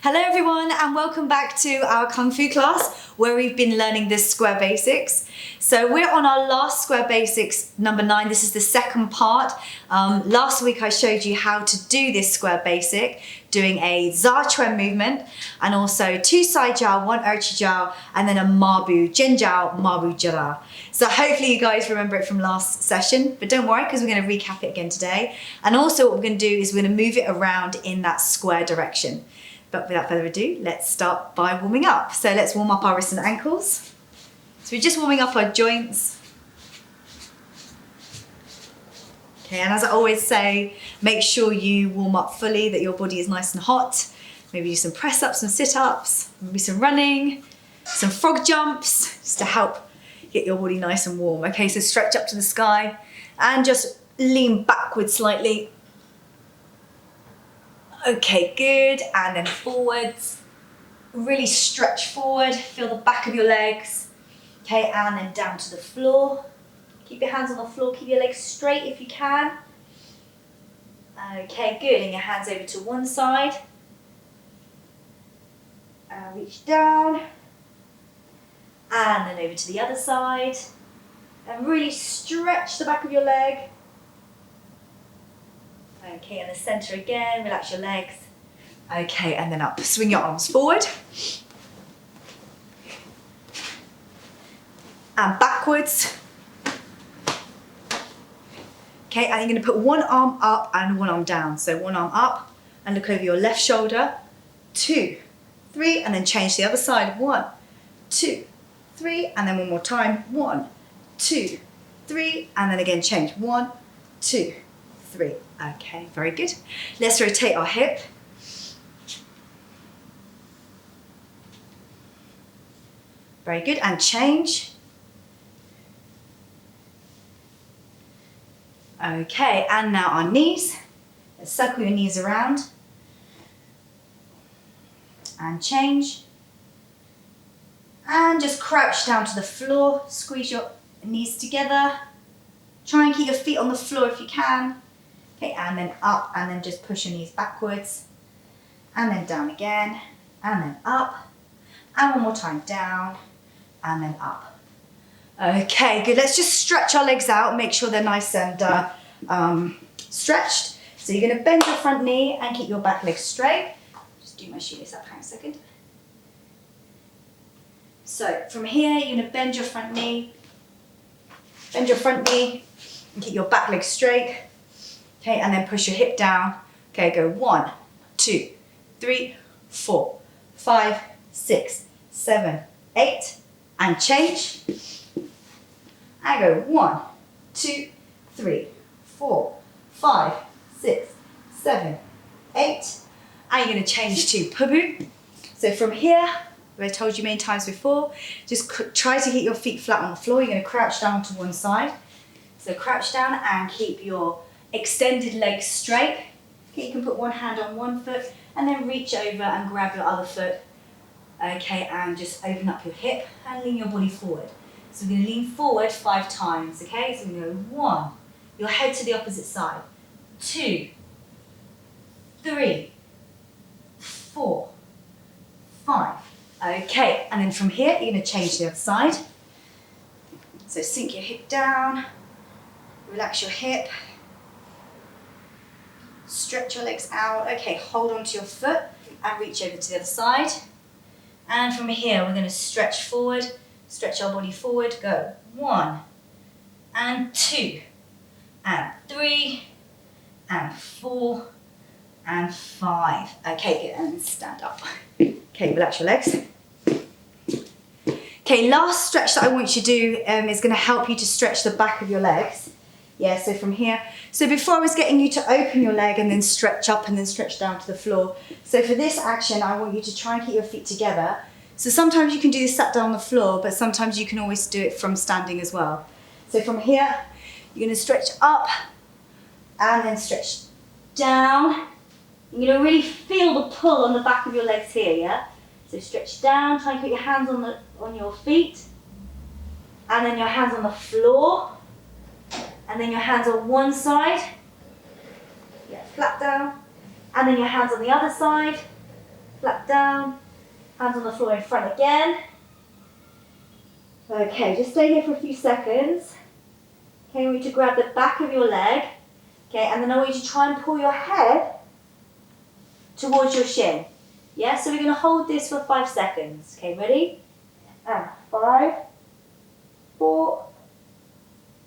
Hello everyone and welcome back to our Kung Fu class where we've been learning the square basics. So we're on our last square basics, number 9. This is the second part. Last week I showed you how to do this square basic, doing a Za Quan movement and also 2 side Jiao, 1 Urchi Jiao and then a Mabu, Zhen Jiao, Mabu Jara. So hopefully you guys remember it from last session, but don't worry because we're going to recap it again today. And also what we're going to do is we're going to move it around in that square direction. But without further ado, let's start by warming up. So let's warm up our wrists and ankles. So we're just warming up our joints. Okay, and as I always say, make sure you warm up fully, that your body is nice and hot. Maybe do some press ups, some sit ups, maybe some running, some frog jumps, just to help get your body nice and warm. Okay, so stretch up to the sky and just lean backwards slightly. Okay, good, and then forwards. Really stretch forward, feel the back of your legs. Okay, and then down to the floor. Keep your hands on the floor, keep your legs straight if you can. Okay, good, and your hands over to one side. Reach down. And then over to the other side. And really stretch the back of your leg. Okay, in the center again, relax your legs. Okay, and then up. Swing your arms forward. And backwards. Okay, and you're gonna put one arm up and one arm down. So one arm up and look over your left shoulder. 2, 3, and then change the other side. 1, 2, 3, and then one more time. 1, 2, 3, and then again change. 1, 2, 3. Okay, very good. Let's rotate our hip. Very good, and change. Okay, and now our knees. Let's circle your knees around. And change. And just crouch down to the floor. Squeeze your knees together. Try and keep your feet on the floor if you can. Okay, and then up, and then just push your knees backwards. And then down again, and then up. And one more time, down, and then up. Okay, good. Let's just stretch our legs out. Make sure they're nice and stretched. So you're going to bend your front knee and keep your back leg straight. Just do my shoelace up for a second. So from here, you're going to bend your front knee. Bend your front knee and keep your back leg straight. Okay, and then push your hip down. Okay, go 1, 2, 3, 4, 5, 6, 7, 8, and change. And go 1, 2, 3, 4, 5, 6, 7, 8. And you're going to change to Pubu. So from here, as I told you many times before, just try to keep your feet flat on the floor. You're going to crouch down to one side. So crouch down and keep your extended legs straight. Okay, you can put one hand on one foot and then reach over and grab your other foot. Okay, and just open up your hip and lean your body forward. So we're going to lean forward 5 times. Okay, so we're going to go 1, your head to the opposite side. 2, 3, 4, 5. Okay, and then from here you're going to change to the other side. So sink your hip down, relax your hip. Stretch your legs out. Okay, hold on to your foot and reach over to the other side. And from here, we're going to stretch forward, stretch our body forward. Go 1, and 2, and 3, and 4, and 5. Okay, good, and stand up. Okay, relax your legs. Okay, last stretch that I want you to do is going to help you to stretch the back of your legs. Yeah, so from here. So before I was getting you to open your leg and then stretch up and then stretch down to the floor. So for this action, I want you to try and keep your feet together. So sometimes you can do this sat down on the floor, but sometimes you can always do it from standing as well. So from here, you're going to stretch up and then stretch down. You're going to really feel the pull on the back of your legs here, yeah? So stretch down, try and put your hands on your feet. And then your hands on the floor. And then your hands on one side, yeah, flat down, and then your hands on the other side, flat down, hands on the floor in front again. Okay, just stay here for a few seconds. Okay, I want you to grab the back of your leg. Okay, and then I want you to try and pull your head towards your shin. Yeah, so we're going to hold this for 5 seconds. Okay, ready? And 5, 4,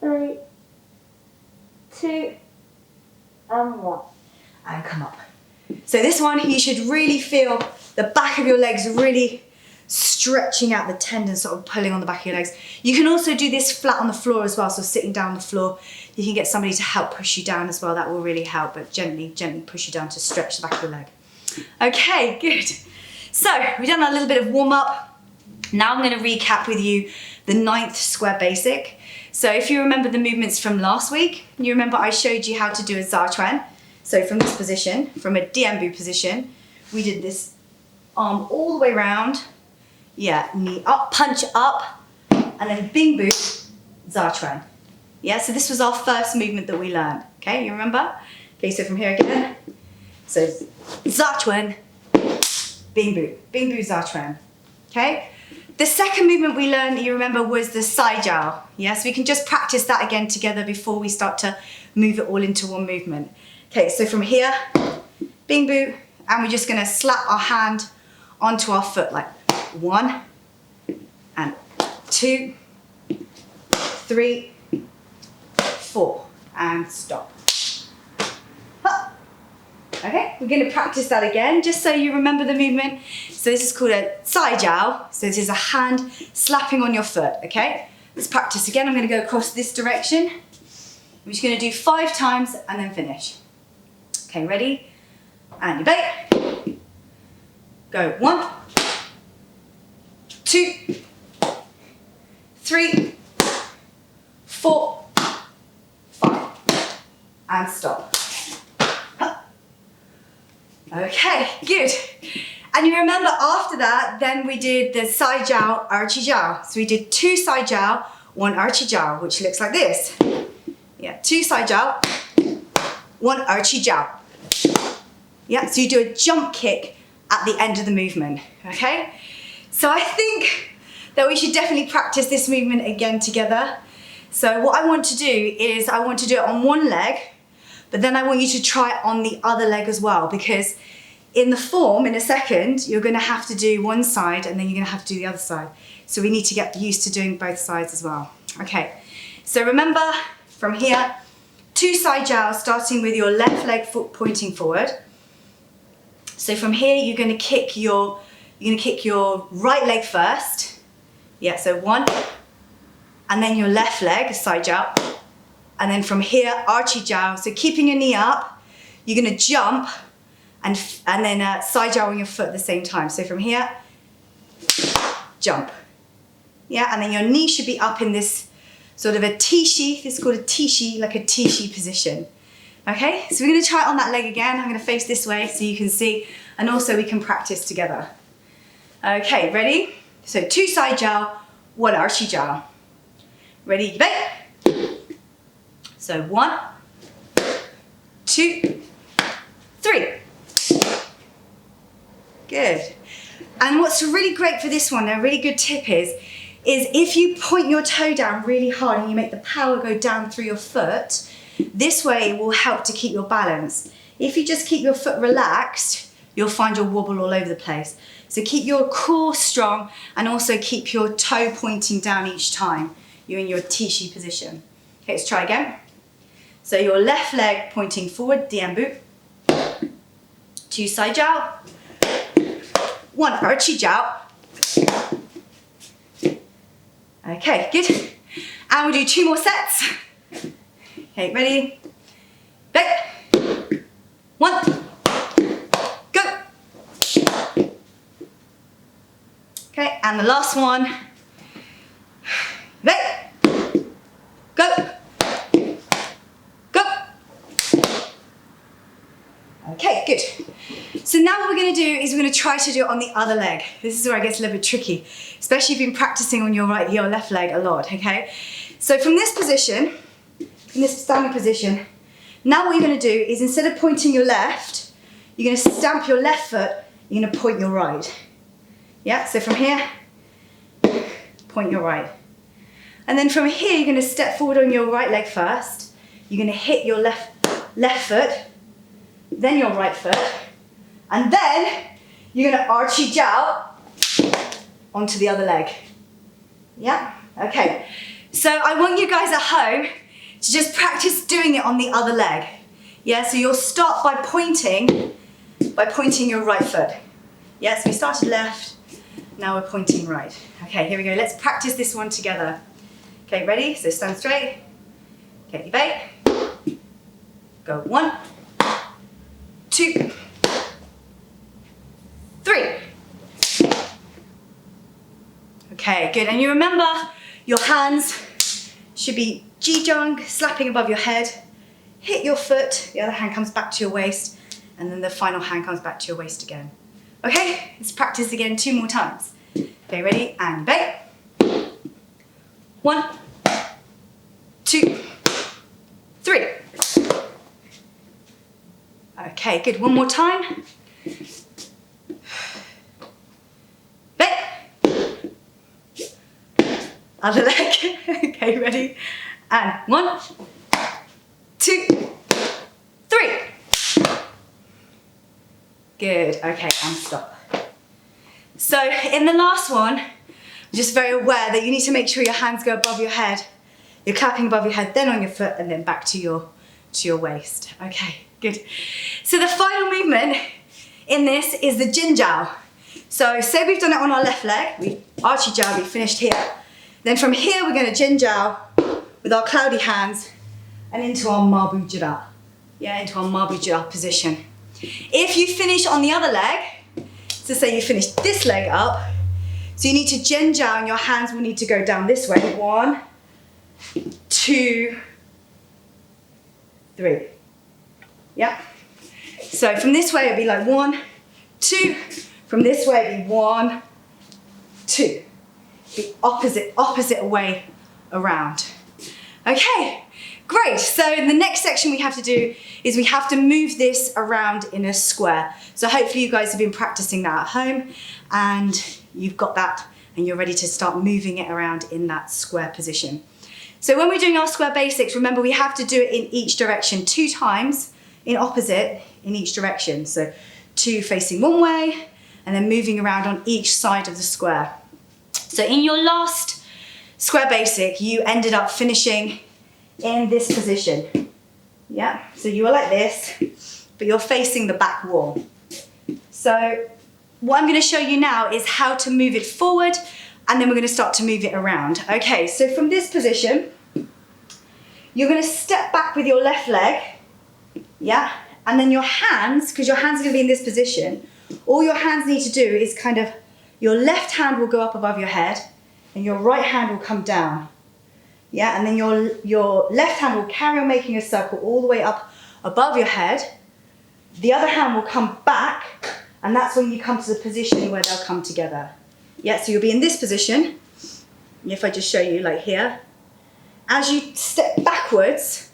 3, 2, and 1. And come up. So this one, you should really feel the back of your legs really stretching out the tendons, sort of pulling on the back of your legs. You can also do this flat on the floor as well, so sitting down on the floor. You can get somebody to help push you down as well. That will really help, but gently push you down to stretch the back of your leg. Okay, good. So we've done a little bit of warm up. Now I'm going to recap with you the 9th square basic. So if you remember the movements from last week, you remember I showed you how to do a Za Quan. So from this position, from a Bu position, we did this arm all the way around. Yeah, knee up, punch up, and then Bu Za Quan. Yeah, so this was our first movement that we learned. Okay, you remember? Okay, so from here again. So Za Quan, Bu Za Quan. Okay? The second movement we learned, you remember, was the Jiao. Yeah, so we can just practice that again together before we start to move it all into one movement. Okay, so from here, Bu, and we're just gonna slap our hand onto our foot like 1 and 2, 3, 4, and stop. Okay, we're going to practice that again, just so you remember the movement. So this is called a Jiao. So this is a hand slapping on your foot, okay? Let's practice again. I'm going to go across this direction. I'm just going to do 5 times and then finish. Okay, ready? And you bait. Go 1, 2, 3, 4, 5, and stop. Okay, good. And you remember after that, then we did the Sai Jiao, Archie Jiao. So we did 2 Sai Jiao, 1 Archie Jiao, which looks like this. Yeah, 2 Sai Jiao, 1 Archie Jiao. Yeah, so you do a jump kick at the end of the movement, okay? So I think that we should definitely practice this movement again together. So what I want to do is I want to do it on one leg, but then I want you to try it on the other leg as well, because in the form, in a second, you're going to have to do one side and then you're going to have to do the other side. So we need to get used to doing both sides as well. Okay, so remember from here, 2 Sai Jiao, starting with your left leg foot pointing forward. So from here, you're going to kick your right leg first. Yeah, so 1, and then your left leg, Sai Jiao. And then from here, Archie Jiao. So keeping your knee up, you're going to jump and then Sai Jiao on your foot at the same time. So from here, jump. Yeah, and then your knee should be up in this sort of a T-shi. This is called a T-shi, like a T-shi position. Okay, so we're going to try it on that leg again. I'm going to face this way so you can see, and also we can practice together. Okay, ready? So 2 Sai Jiao, 1 Archie Jiao. Ready, bait. So 1, 2, 3. Good. And what's really great for this one, a really good tip is if you point your toe down really hard and you make the power go down through your foot, this way will help to keep your balance. If you just keep your foot relaxed, you'll find you'll wobble all over the place. So keep your core strong and also keep your toe pointing down each time you're in your T-shi position. Okay, let's try again. So your left leg pointing forward, Bu. 2 Sai Jiao, 1 Archie Jiao. Okay, good. And we'll do 2 more sets. Okay, ready? Back. 1, go. Okay, and the last one. Back. Go. Okay, good. So now what we're going to do is we're going to try to do it on the other leg. This is where it gets a little bit tricky, especially if you've been practicing on your left leg a lot, okay? So from this position, in this standing position, now what you're going to do is instead of pointing your left, you're going to stamp your left foot you're gonna point your right. Yeah, so from here, point your right. And then from here, you're gonna step forward on your right leg first. You're gonna hit your left foot, then your right foot, and then you're gonna archy jiao onto the other leg. Yeah, okay. So I want you guys at home to just practice doing it on the other leg. Yeah, so you'll start by pointing your right foot. Yeah, so we started left, now we're pointing right. Okay, here we go, let's practice this one together. Okay, ready? So stand straight. Okay, you bait. Go 1, 2, 3. Okay, good. And you remember your hands should be jijang, slapping above your head. Hit your foot, the other hand comes back to your waist, and then the final hand comes back to your waist again. Okay, let's practice again 2 more times. Okay, ready? And bait. 1, 2, 3. Okay, good. One more time. Bait. Other leg. Okay, ready? And 1, 2, 3. Good. Okay, and stop. So in the last one, I'm just very aware that you need to make sure your hands go above your head. You're clapping above your head, then on your foot, and then back to your waist. Okay, good. So the final movement in this is the Jiao. So say we've done it on our left leg, we archy jiao, we finished here. Then from here we're going to Jiao with our cloudy hands and into our Bu Za Quan. Yeah, into our Bu Za Quan position. If you finish on the other leg, so say you finish this leg up, so you need to Jiao and your hands will need to go down this way. 1, 2, 3. Yeah. So from this way it'd be like 1, 2. From this way it'd be 1, 2. The opposite way around. Okay, great. So the next section we have to do is we have to move this around in a square. So hopefully you guys have been practicing that at home and you've got that and you're ready to start moving it around in that square position. So when we're doing our square basics, remember we have to do it in each direction 2 times in opposite in each direction. So 2 facing one way and then moving around on each side of the square. So in your last square basic, you ended up finishing in this position. Yeah, so you were like this, but you're facing the back wall. So what I'm going to show you now is how to move it forward, and then we're going to start to move it around. Okay, so from this position, you're going to step back with your left leg, yeah, and then your hands, because your hands are going to be in this position, all your hands need to do is kind of, your left hand will go up above your head, and your right hand will come down. Yeah, and then your left hand will carry on making a circle all the way up above your head. The other hand will come back, and that's when you come to the position where they'll come together. Yeah, so you'll be in this position. If I just show you like here. As you step backwards,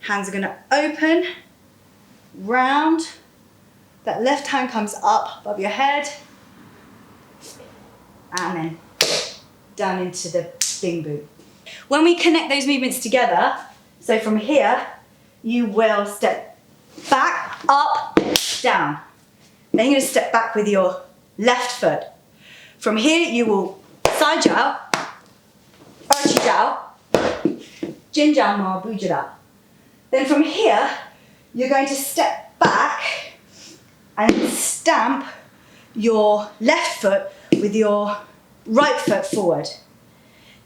hands are gonna open, round. That left hand comes up above your head, and then down into the bing boot. When we connect those movements together, so from here, you will step back, up, down. Then you're going to step back with your left foot. From here, you will side jiao, archy jiao, jin jiao ma bu za quan. Then from here, you're going to step back and stamp your left foot with your right foot forward.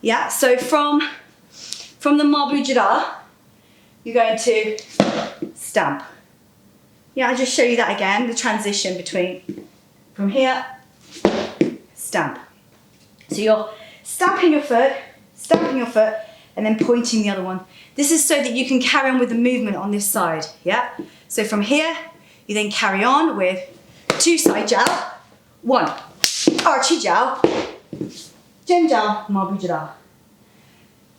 Yeah, so from the Bu Za Quan, you're going to stamp. Yeah, I'll just show you that again, the transition between, from here, stamp. So you're stamping your foot, and then pointing the other one. This is so that you can carry on with the movement on this side, yeah? So from here, you then carry on with 2 side jiao, 1, archy jiao, Zhen jiao, ma bu za quan.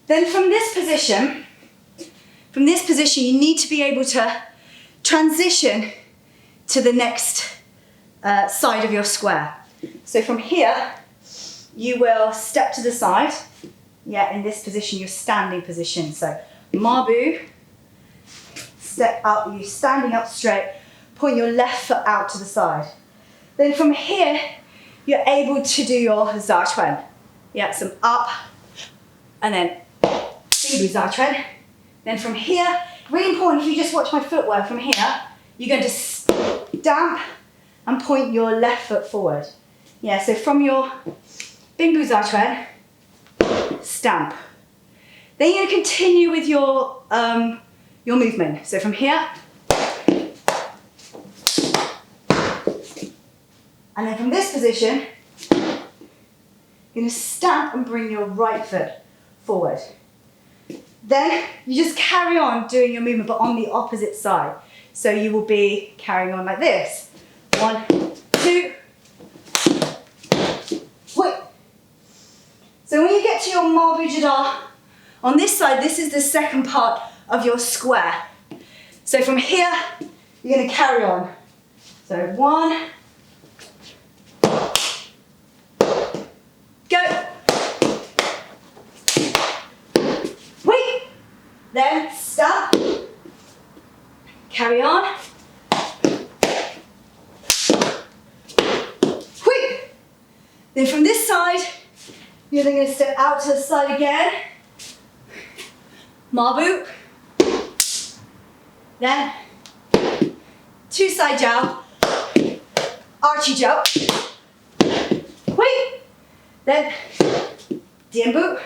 Then from this position, you need to be able to transition to the next side of your square. So from here, you will step to the side. Yeah, in this position, your standing position. So Mabu, step up, you're standing up straight, point your left foot out to the side. Then from here, you're able to do your Za Quan. Yeah, some up, and then Bu Za Quan. Then from here, really important, if you just watch my footwork from here, you're going to stamp and point your left foot forward. Yeah, so from your Bu Za Quan, stamp. Then you're going to continue with your movement. So from here, and then from this position, you're going to stamp and bring your right foot forward. Then you just carry on doing your movement, but on the opposite side. So you will be carrying on like this. 1, 2, wait. So when you get to your Mabu Jada, on this side, this is the second part of your square. So from here, you're going to carry on. So 1, go. Wait. Then stop. Carry on. Wait. Then from this side, you're then going to step out to the side again. Mabu. Then 2 side Jiao. Archie Jiao. Wait. Then Dianbu.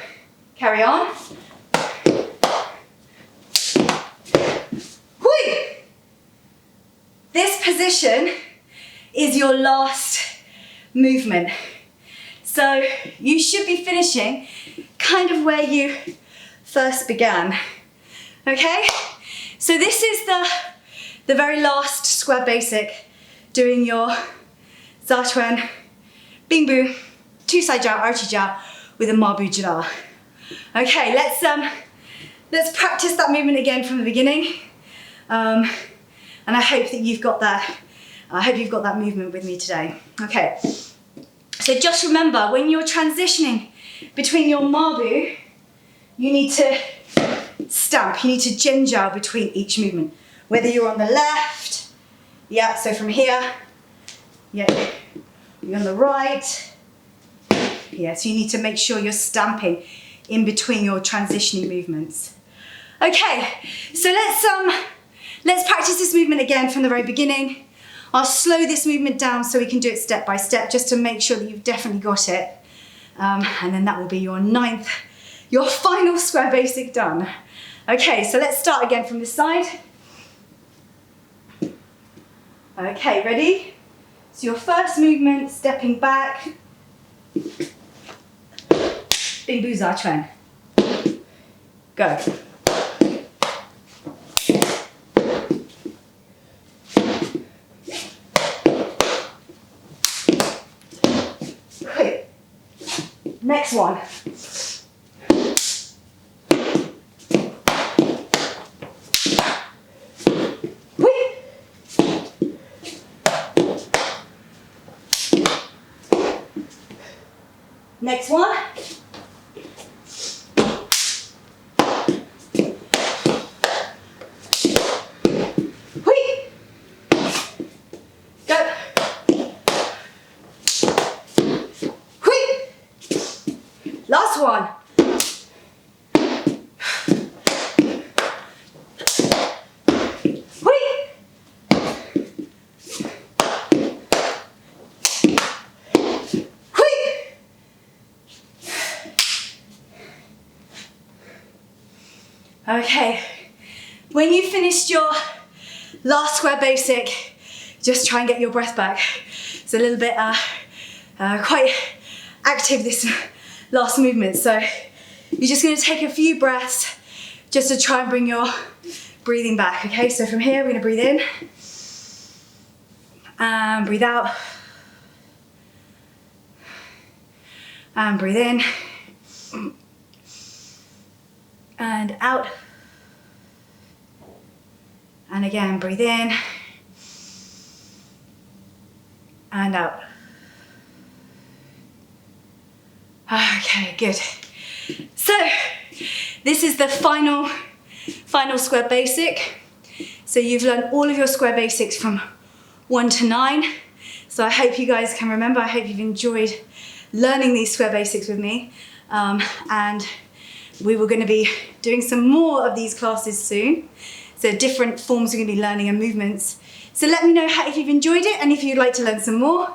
Carry on. Wait. This position is your last movement. So you should be finishing kind of where you first began. Okay? So this is the very last square basic, doing your Za Quan, Bingbu, 2 side Jiao, Archie Jiao with a Mabu Jada. Okay, let's practice that movement again from the beginning. And I hope that you've got that. I hope you've got that movement with me today. Okay. So just remember, when you're transitioning between your Mabu, you need to stamp, you need to Zhen Jiao between each movement. Whether you're on the left, yeah, so from here, yeah, you're on the right, yeah, so you need to make sure you're stamping in between your transitioning movements. Okay, so let's practice this movement again from the very beginning. I'll slow this movement down so we can do it step by step, just to make sure that you've definitely got it. And then that will be your your final square basic done. Okay, so let's start again from this side. Okay, ready? So your first movement, stepping back. Bu Za Quan. Go. Next one. Wait. Next one. Wait. Go. Last one. Wait. Wait. Okay. When you finished your last square basic, just try and get your breath back. It's a little bit quite active, this last movement, so you're just going to take a few breaths just to try and bring your breathing back. Okay, so from here we're going to breathe in and breathe out and breathe in and out, and again breathe in and out. Okay, good. So this is the final square basic. So you've learned all of your square basics from 1 to 9. So I hope you guys can remember. I hope you've enjoyed learning these square basics with me. And we were going to be doing some more of these classes soon. So different forms we're going to be learning and movements. So let me know if you've enjoyed it and if you'd like to learn some more.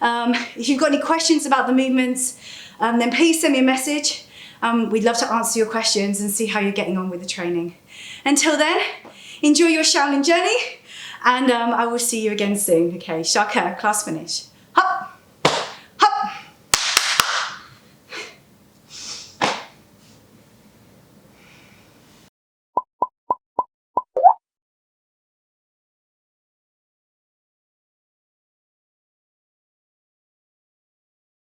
If you've got any questions about the movements, then please send me a message. We'd love to answer your questions and see how you're getting on with the training. Until then, enjoy your Shaolin journey, and I will see you again soon. Okay, Shaka, class finish.